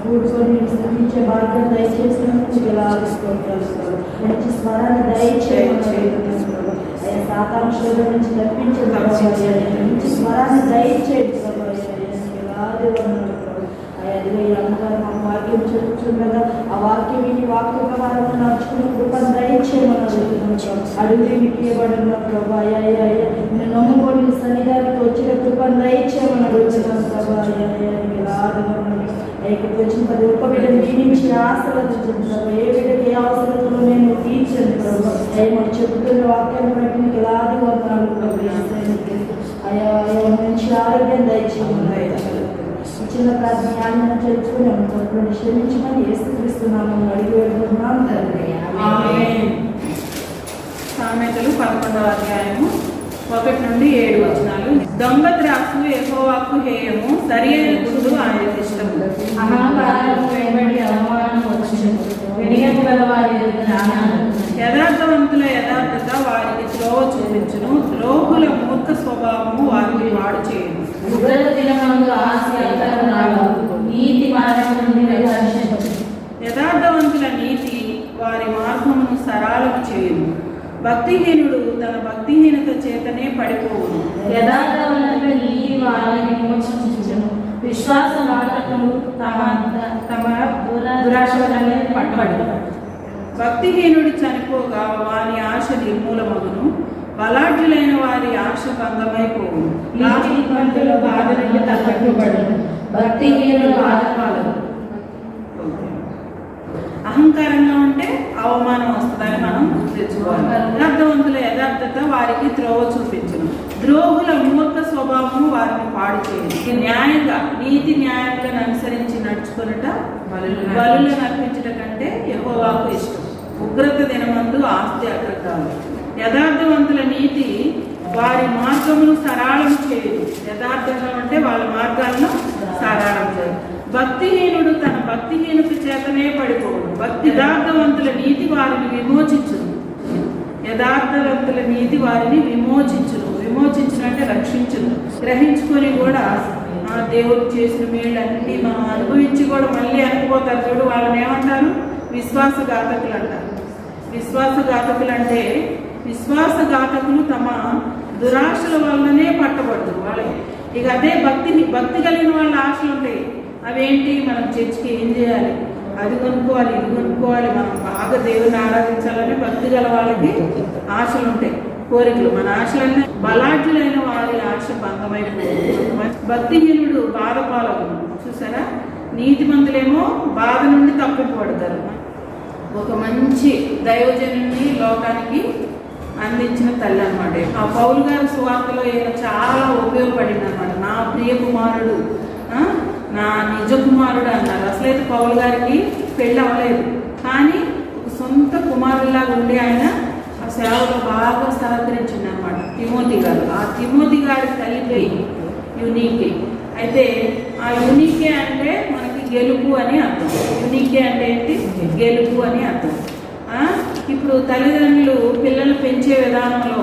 కూర్చొని స్థితించే భాగ్యం దయచేసినందుకు వేలాడుకుంటారు. మంచి స్మరణ దయచేయమని సాతాంశాల నుంచి తప్పించే మంచి స్మరణ దయచేయండి. వాక్యం చెప్తుండగా ఆ వాక్యం విని వాక్య ప్రకారం నడుచుకుని కృపను దయచేయమని అడుగు మీకు ఇవ్వబడిన ప్రభా నేను నమ్ముకొని సన్నిధానికి వచ్చిన కృపను దయచేయమని అడుగుతున్నాను ప్రభా. ఇక్కడికి వచ్చిన ప్రతి ఒక్క బిడ్డను దీనించి ఆశీర్వదించండి. ఏ బిడ్డకి ఏ అవసరంలో నేను తీర్చండి ప్రభా. మాకు చెబుతున్న వాక్యాన్ని బట్టి మీకు ఎలాంటి వందనాలు అయ్యా మంచి ఆరోగ్యం దయచేయమని చిన్న ప్రార్థన తెలుసుకుని క్షమించమని యేసుక్రీస్తున్నాము అడిగి వెళ్తున్నాం తండ్రి. సామెతలు 11వ అధ్యాయము 1 నుండి 7 వచనాలు. దొంగ ద్రాక్షు యెహోవాకు హేయము, సరి అయిన గుడ్డు ఆయనకు ఇష్టము. యథార్థవంతుల యథార్థత వారికి త్రోవ చూపించును, ద్రోహుల మూర్ఖ స్వభావము వారికి వాడు చేయను. యథార్థవంతుల నీతి వారి మార్గమును సరళము చేయను, భక్తిహీనుడు తన భక్తిహీనత చేతనే పడిపోవును. యథార్థవంతుల నీతి వారిని విమోచించును, విశ్వాసఘాతకులు తమ దురాశలనే పట్టుబడు. భక్తిహీనుడు చనిపోగా వారి ఆశ నిర్మూలమగును, బలాఢ్యులైన వారి ఆశ భంగమైపోవును. నీతిమంతుల బాధ నుండి తప్పింపబడును, భక్తిహీనుల బాధపడదు. అహంకారంగా ఉంటే అవమానం వస్తుందని మనం తెచ్చుకోవాలి. యథార్థవంతుల యథార్థత వారికి త్రోవ చూపించును, ద్రోహుల మూర్ఖ స్వభావము వారిని పాడు చేయను. న్యాయంగా నీతి న్యాయములను అనుసరించి నడుచుకున్నట బలులను అర్పించుట కంటే యెహోవాకు ఇష్టం. ఉగ్రత దినమందు ఆస్తి అగ్రతాలు. యథార్థవంతుల నీతి వారి మార్గమును సరళం చేయదు. యథార్థంగా ఉంటే వాళ్ళ మార్గాలను సరళం చేయదు. భక్తిహీనుడు తన భక్తిహీనత చేతనే పడిపోడు. యథార్థవంతుల నీతి వారిని విమోచించును. యథార్థవంతుల నీతి వారిని విమోచించును. విమోచించునంటే రక్షించును. గ్రహించుకొని కూడా దేవుడు చేసిన మేళ్ళన్నీ మనం అనుభవించి కూడా మళ్ళీ అనుకోతారు చూడు, వాళ్ళని ఏమంటారు? విశ్వాసఘాతకులు అంటారు. విశ్వాసఘాతకులు అంటే విశ్వాసఘాతకులు తమ దురాశల వల్లనే పట్టబడదు వాళ్ళకి. ఇక అదే భక్తి కలిగిన వాళ్ళ ఆశలు ఉంటాయి. అవేంటి? మనం చర్చికి ఏం చేయాలి, అది కొనుక్కోవాలి, ఇది కొనుక్కోవాలి, మనం బాగా దేవుని ఆరాధించాలని భక్తి గల వాళ్ళకి ఆశలు ఉంటాయి, కోరికలు. మన ఆశలన్నీ బలాఢ్యులైన వారి ఆశ భంగమైపోతుంది. భక్తిహీనుడు బాధపాలకుడు. చూసారా? నీతిమంతులేమో బాధ నుండి తప్పింపబడతారు. ఒక మంచి దైవజనుని లోకానికి అందించిన తల్లి అనమాట. ఆ పౌలు గారి సువార్తలో ఈయన చాలా ఉపయోగపడింది అనమాట. నా ప్రియ కుమారుడు, నా నిజ కుమారుడు అన్నారు. అసలైతే పౌలు గారికి పెళ్ళి అవ్వలేదు, కానీ ఒక సొంత కుమారులాగా ఉండి ఆయన ఆ సేవలో బాగా సహకరించింది అనమాట తిమోతి గారు. ఆ తిమోతి గారి తల్లి పేరు యూనికే. అయితే ఆ యూనికే అంటే మనకి గెలుపు అని అర్థం. యూనికే అంటే ఏంటి? గెలుపు అని అర్థం. ఇప్పుడు తల్లిదండ్రులు పిల్లలు పెంచే విధానంలో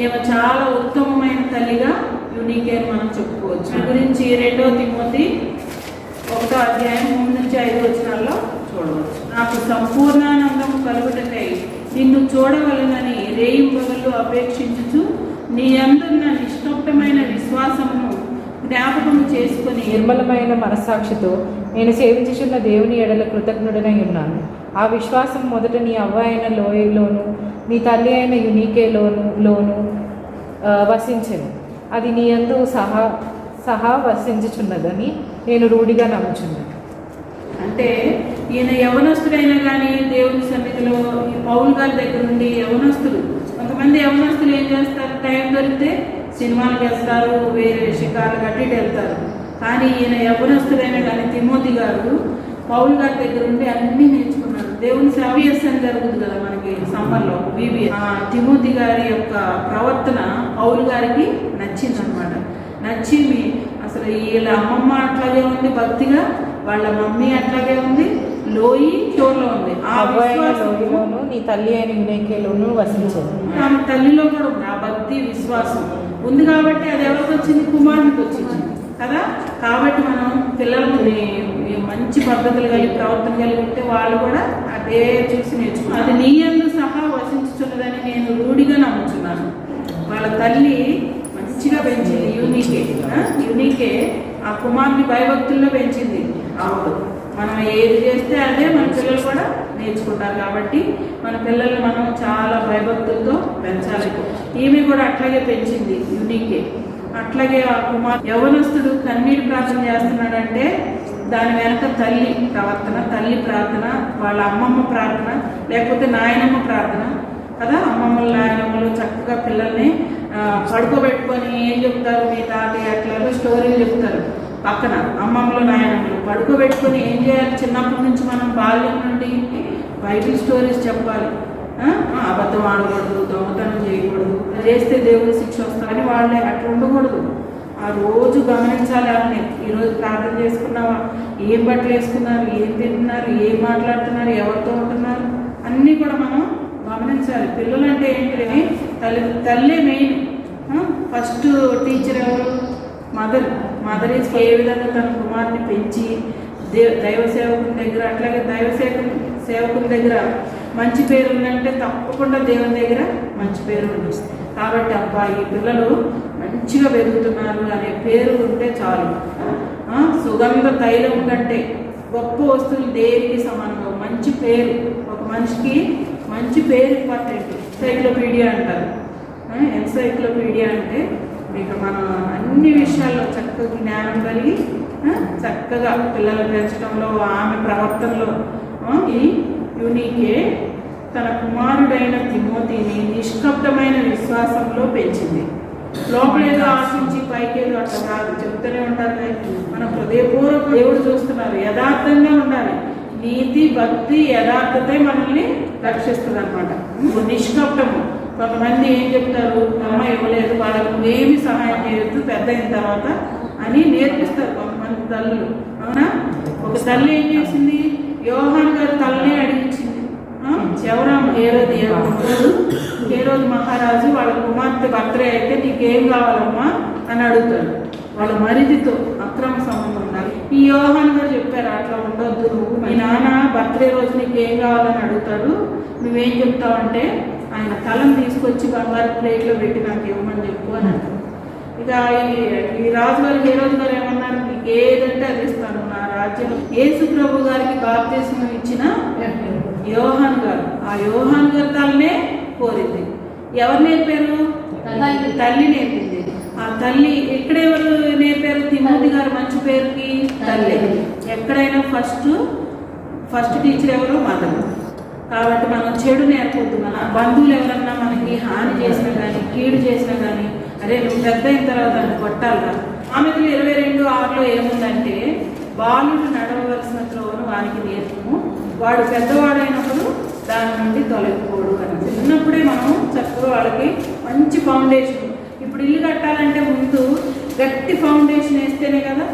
ఈమె చాలా ఉత్తమమైన తల్లిగా యూనికే అని మనం చెప్పుకోవచ్చు. దాని గురించి 2వ తిమోతి 1వ అధ్యాయం 3 నుంచి 5 వచనాల్లో చూడవచ్చు. నాకు సంపూర్ణానందము కలుగుటకై నిన్ను చూడవలనని రేయింబగళ్ళు అపేక్షించుచు నీ అందున్న నిష్కపటమైన విశ్వాసమును జ్ఞాపకం చేసుకుని నిర్మలమైన మనస్సాక్షితో నేను సేవించుచున్న దేవుని ఎడల కృతజ్ఞుడనై ఉన్నాను. ఆ విశ్వాసం మొదట నీ అవ్వ అయిన లోయలోను నీ తల్లి అయిన యునీకేలోను వసించెను. అది నీ యందు సహా వసించుచున్నదని నేను రూఢిగా నమ్ముచున్నాను. అంటే ఈయన యవనస్తుడైనా కానీ దేవుని సన్నిధిలో ఈ పౌలు గారి దగ్గర నుండి యవనస్తులు, కొంతమంది యవనస్తులు ఏం చేస్తారు? టైం దొరికితే సినిమాలకు వెళ్తారు, వేరే షికార్లు కట్టి వెళ్తారు. కానీ ఈయన యవనస్తుడైనా కానీ తిమోతి గారు పౌలు గారి దగ్గర ఉండి అన్నీ నేర్చుకున్నారు. దేవుని సేవస్ అని జరుగుతుంది కదా మనకి సమ్మర్లో బీబీఎస్. తిమోతి గారి యొక్క ప్రవర్తన పౌలు గారికి నచ్చిందనమాట. నచ్చి అసలు వీళ్ళ అమ్మమ్మ అట్లాగే ఉంది భక్తిగా, వాళ్ళ మమ్మీ అట్లాగే ఉంది, లోయి చోర్లో ఉంది. ఆ లోయలోను నీ తల్లి అయిన యునీకేలోను వసించదు. ఆమె తల్లిలో కూడా ఉంది ఆ భక్తి విశ్వాసం ఉంది కాబట్టి అది ఎవరికి వచ్చింది? కుమారునికి వచ్చింది కదా. కాబట్టి మనం పిల్లలని మంచి పద్ధతులు కలిగి ప్రవర్తన కలిగి ఉంటే వాళ్ళు కూడా అదే చూసి నేర్చుకున్నారు. అది నీ యందు సహా వసించుచున్నదని నేను రూఢిగా నమ్ముచున్నాను. వాళ్ళ తల్లి మంచిగా పెంచింది యూనికే ఆ కుమార్ని భయభక్తుల్లో పెంచింది. అవును, మనం ఏది చేస్తే అదే మన పిల్లలు కూడా నేర్చుకుంటారు. కాబట్టి మన పిల్లల్ని మనం చాలా భయభక్తులతో పెంచాలి. ఈమె కూడా అట్లాగే పెంచింది యూనికే. అట్లాగే ఆ కుమార్ యవనస్తుడు కన్నీరు ప్రార్థన చేస్తున్నాడంటే దాని వెనక తల్లి ప్రవర్తన, తల్లి ప్రార్థన, వాళ్ళ అమ్మమ్మ ప్రార్థన, లేకపోతే నాయనమ్మ ప్రార్థన కదా. అమ్మమ్మలు నాయనమ్మలు చక్కగా పిల్లల్ని పడుకోబెట్టుకొని ఏం చెప్తారు, మీ తాతయ్య అట్లాగో స్టోరీలు చెప్తారు పక్కన. అమ్మమ్మలు నాయనమ్మలు పడుకోబెట్టుకొని ఏం చేయాలి? చిన్నప్పటి నుంచి మనం బాల్యం నుండి బైబిల్ స్టోరీస్ చెప్పాలి. అబద్ధం ఆడకూడదు, దొంగతనం చేయకూడదు, చేస్తే దేవుడి శిక్ష వస్తుందని వాళ్ళే అట్లా ఉండకూడదు. ఆ రోజు గమనించాలి. వాళ్ళని ఈరోజు ప్రార్థన చేసుకున్నావా, ఏం బట్టలు వేసుకున్నారు, ఏం తింటున్నారు, ఏం మాట్లాడుతున్నారు, ఎవరితో ఉంటున్నారు, అన్నీ కూడా మనం గమనించాలి. పిల్లలు అంటే ఏంటి? తల్లే మెయిన్. ఫస్ట్ టీచర్ ఎవరు? మదర్ ఈజ్ ఏ విధంగా తన కుమార్ని పెంచి దైవ సేవకుని దగ్గర, అట్లాగే దైవ సేవకుని దగ్గర మంచి పేరు ఉందంటే తప్పకుండా దేవుని దగ్గర మంచి పేరు ఉంటుంది. కాబట్టి ఈ పిల్లలు మంచిగా పెరుగుతున్నారు అనే పేరు ఉంటే చాలు. సుగంధ తైలం కంటే గొప్ప వస్తువులు దేనికి సమానంగా మంచి పేరు. ఒక మనిషికి మంచి పేరు ఇంపార్టెంట్. ఎన్సైక్లోపీడియా అంటారు. ఎన్సైక్లోపీడియా అంటే మీకు మనం అన్ని విషయాల్లో చక్కగా జ్ఞానం కలిగి చక్కగా పిల్లలు పెంచడంలో, ఆమె ప్రవర్తనలో ఈ యూనికే తన కుమారుడైన తిమోతిని నిష్కప్టమైన విశ్వాసంలో పెంచింది. లోపలేదో ఆశించి పైకేదో అట్లా కాదు. చెప్తూనే ఉంటారు మన హృదయపూర్వక దేవుడు చూస్తున్నారు. యథార్థంగా ఉండాలి. నీతి, భక్తి, యథార్థతే మనల్ని రక్షిస్తుంది అనమాట. నిష్కప్టము. కొంతమంది ఏం చెప్తారు, అమ్మ ఇవ్వలేదు, వాళ్ళకు నువ్వేమి సహాయం చేయొద్దు పెద్ద అయిన తర్వాత అని నేర్పిస్తారు కొంతమంది తల్లులు. అవునా? ఒక తల్లి ఏం చేసింది? యోహాన్ గారు తల్లినే అడిగించింది. హేరోదు మహారాజు వాళ్ళ కుమార్తె బర్త్డే అయితే నీకేం కావాలమ్మా అని అడుగుతాడు. వాళ్ళ మరిదితో అక్రమ సంబంధం ఉండాలి. ఈ యోహాన్ గారు చెప్పారు అట్లా ఉండొద్దు, నువ్వు మీ నాన్న బర్త్డే రోజు నీకేం కావాలని అడుగుతాడు, నువ్వేం చెప్తావంటే ఆయన తలను తీసుకొచ్చి బంగారు ప్లేట్లో పెట్టి నాకు ఇవ్వమని చెప్పు అని అంటారు. ఇక ఈ రాజుగారు హేరోదు గారు ఏమన్నారు? నీకు ఏదంటే అది ఇస్తాను నా రాజ్యంలో. యేసు ప్రభు గారికి బాప్తిస్మం ఇచ్చిన యోహాన్ గారు, ఆ యోహాన్ గారు తల్లనే కోరింది. ఎవరు నేర్పారు? తల్లి నేర్పింది. ఆ తల్లి ఎక్కడెవరు నేర్పారు? తిమోతి గారు మంచి పేరుకి తల్లి. ఎక్కడైనా ఫస్ట్ టీచర్ ఎవరు? మదర్. కాబట్టి మనం చెడు నేర్పొద్దు. మన బంధువులు ఎవరన్నా మనకి హాని చేసినా కానీ, కీడు చేసినా కానీ, అరే నువ్వు పెద్ద అయిన తర్వాత దాన్ని కొట్టాలిరా. ఆమెకు 22:6 ఏముందంటే, బాలుడు నడవవలసిన త్రోవను వానికి నేర్పుము, వాడు పెద్దవాడైనప్పుడు దాని నుండి తొలగిపోడు అని. చిన్నప్పుడే మనం చక్కగా వాళ్ళకి మంచి ఫౌండేషన్. ఇప్పుడు ఇల్లు కట్టాలంటే ముందు గట్టి ఫౌండేషన్ వేస్తేనే కదా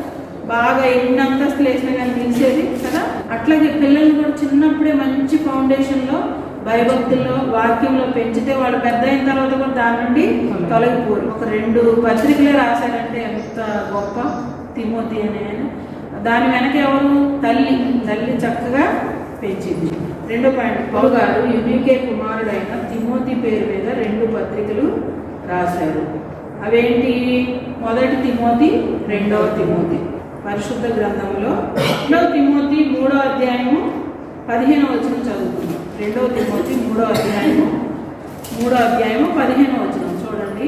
బాగా ఎన్ని అంతస్తులు వేసినా కానీ నిలిచేది కదా. అట్లాగే పిల్లల్ని కూడా చిన్నప్పుడే మంచి ఫౌండేషన్లో, భయభక్తుల్లో, వాక్యంలో పెంచితే వాళ్ళు పెద్ద అయిన తర్వాత కూడా దాని నుండి తొలగిపోరు. ఒక 2 పత్రికలే రాశారంటే ఎంత గొప్ప. తిమోతి అనే దాని వెనక ఎవరు? తల్లి చక్కగా పెంచింది. 2వ పాయింట్, పౌలు గారు యూనికే కుమారుడైన తిమోతి పేరు మీద 2 పత్రికలు రాశారు. అవేంటి? 1 తిమోతి, 2వ తిమోతి. పరిశుద్ధ గ్రంథంలో 2వ తిమోతి 3వ అధ్యాయము 15వ వచనం చదువుతున్నాం. 2వ తిమోతి 3వ అధ్యాయము 15వ వచనం చూడండి.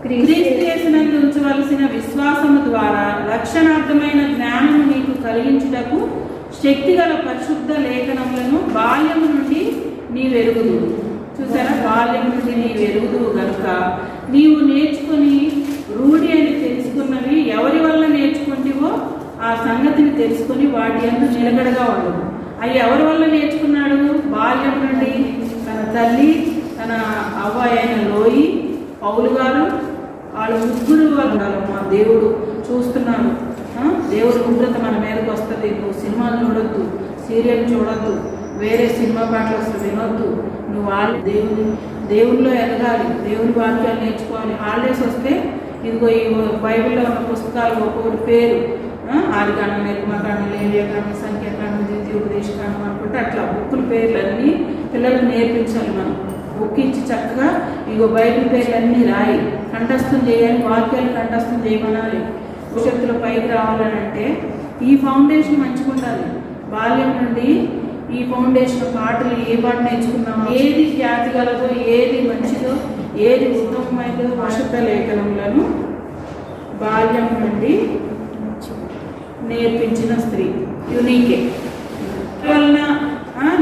క్రీస్తు యేసునందు ఉంచవలసిన విశ్వాసము ద్వారా రక్షణార్థమైన జ్ఞానము నీకు కలిగించుటకు శక్తిగల పరిశుద్ధ లేఖనములను బాల్యము నుండి నీవెరుగుదు. చూసారా? బాల్యం నుండి నీవెరుగుదు గనుక నీవు నేర్చుకొని రూఢి అని తెలుసుకున్నవి ఎవరి వల్ల నేర్చుకుంటేవో ఆ సంగతిని తెలుసుకొని వాటి యందు నిలకడగా ఉండదు. అవి ఎవరి వల్ల నేర్చుకున్నాడు? బాల్యం నుండి తన తల్లి, తన అవ్వ అయిన లోయి, పౌలు గారు, వాళ్ళు ముగ్గురు మా దేవుడు చూస్తున్నాడు. దేవుడు ఉగ్రత మన మీదకి వస్తుంది. నువ్వు సినిమాలు చూడొద్దు, సీరియల్ చూడొద్దు, వేరే సినిమా పాటలు అసలు వినొద్దు. నువ్వు వాళ్ళు దేవుల్లో ఎదగాలి, దేవుని వాక్యాలు నేర్చుకోవాలి. హాలిడేస్ వస్తే ఇదిగో ఈ బైబిల్లో ఉన్న పుస్తకాలు ఒక్కొక్కటి పేరు, ఆదికాండం, నిర్గమకాండం, లేవియాకాండం, సంఖ్యాకాండం, ద్వితీయోపదేశకాండం అనుకుంటే అట్లా బుక్కుల పేర్లన్నీ పిల్లలకు నేర్పించాలి. మనం బుక్ ఇచ్చి చక్కగా ఇగో బైబిల్ పేర్లన్నీ రాయి, కంఠస్థం చేయాలి, వాక్యాలు కంఠస్థం చేయమనాలి. భవిష్యత్తులో పైకి రావాలని అంటే ఈ ఫౌండేషన్ మంచిగా ఉండాలి. బాల్యం నుండి ఈ ఫౌండేషన్ పాటలు ఏ పాట నేర్చుకున్నామో, ఏది ఖ్యాతి గలదో, ఏది మంచిదో, ఏది ఉత్తమమైనదో పరిశుద్ధ లేఖనములను బాల్యం నుండి నేర్పించిన స్త్రీ యునీకే. వలన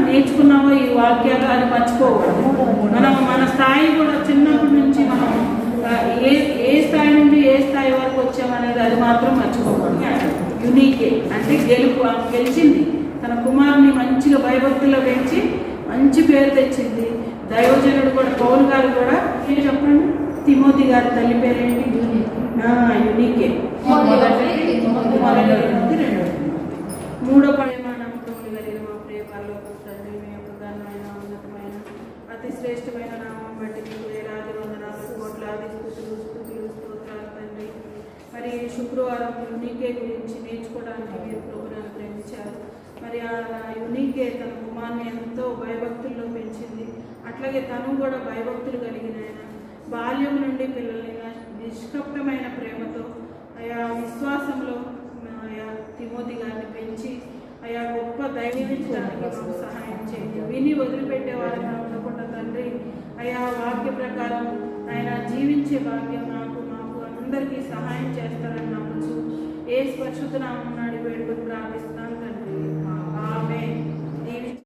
నేర్చుకున్నామో ఈ వాక్యాలు అది మర్చిపోకూడదు. మనం మన స్థాయి కూడా చిన్నప్పటి నుంచి మనం ఏ స్థాయి నుండి ఏ స్థాయి వరకు వచ్చామనేది అది మాత్రం మర్చిపోకూడదు. యునీకే అంటే గెలిచింది. తన కుమారుని మంచిగా భయభక్తుల్లో పెంచి మంచి పేరు తెచ్చింది. దైవజనుడు కూడా పౌలు గారు కూడా చెప్పండి, తిమోతి గారి తల్లి పేరేంటి? యునీకే. మూడో పరిమాణములు కలిగిన మా ప్రియపాల్లో తండ్రి, మీ యొక్క ఘనమైన ఉన్నతమైన అతి శ్రేష్టమైన నామం బట్టి మీకు వేలాది వందనాలు, కోట్లాది స్తుతులు స్తోత్రాలు తండ్రి. మరి శుక్రవారం యునీకే గురించి నేర్చుకోవడానికి మీరు ప్రోగ్రాం ప్రేమించారు. మరి ఆ యునీకే తన కుమార్ని ఎంతో భయభక్తుల్లో పెంచింది. అట్లాగే తను కూడా భయభక్తులు కలిగిన ఆయన బాల్యం నుండి పిల్లల్ని నిష్కపటమైన ప్రేమతో ఆయా విశ్వాసంలో ఆయా తిమోతి గారిని పెంచి ఆయా గొప్ప దైవించడానికి మాకు సహాయం చేయండి. విని వదిలిపెట్టే వారిని ఉండకుండా తండ్రి ఆయా వాక్య ప్రకారం ఆయన జీవించే భాగ్యం మాకు అందరికీ సహాయం చేస్తారని నమ్మచ్చు. ఏ పరిశుద్ధ నామమున అడిగి వేడుకొని ప్రార్థిస్తున్నాను.